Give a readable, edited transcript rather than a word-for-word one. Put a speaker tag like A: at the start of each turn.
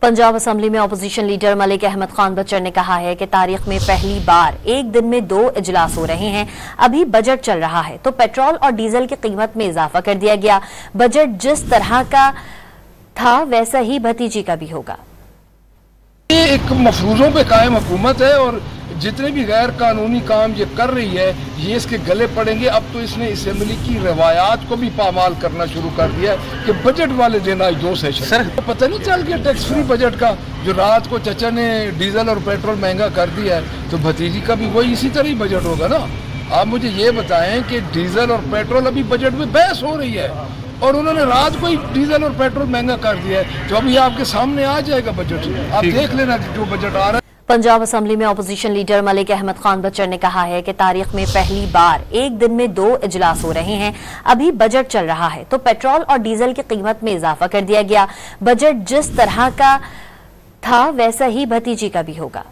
A: Punjab assembly में opposition leader Malik Ahmad Khan बच्चर ने कहा है कि तारीख में पहली बार एक दिन में 2 इजलास हो रहे हैं। अभी बजट चल रहा है तो पेट्रोल और डीजल की कीमत में इजाफा कर दिया गया। बजट जिस तरह का था वैसा ही भतीजी का भी होगा।
B: ये एक मफरूजों पे कायम हुकूमत है और जितने भी गैर कानूनी काम ये कर रही है ये इसके गले पड़ेंगे। अब तो इसने असेंबली की रवायात को भी पामाल करना शुरू कर दिया है कि बजट वाले दिन आज 2 सेशन सर तो पता नहीं चल गया टैक्स फ्री बजट का जो रात को चचा ने डीजल और पेट्रोल महंगा कर दिया है तो भतीजी का भी वही इसी तरह ही बजट होगा ना। आप मुझे ये बताएं कि डीजल और पेट्रोल अभी बजट में बहस हो रही है और उन्होंने रात को ही डीजल और पेट्रोल महंगा कर दिया है तो अभी आपके सामने आ जाएगा बजट। आप देख लेना कि जो बजट आ रहा है।
A: पंजाब असेंबली में अपोजिशन लीडर मलिक अहमद खान बच्चर ने कहा है कि तारीख में पहली बार एक दिन में 2 इजलास हो रहे हैं। अभी बजट चल रहा है तो पेट्रोल और डीजल की कीमत में इजाफा कर दिया गया। बजट जिस तरह का था वैसा ही भतीजी का भी होगा।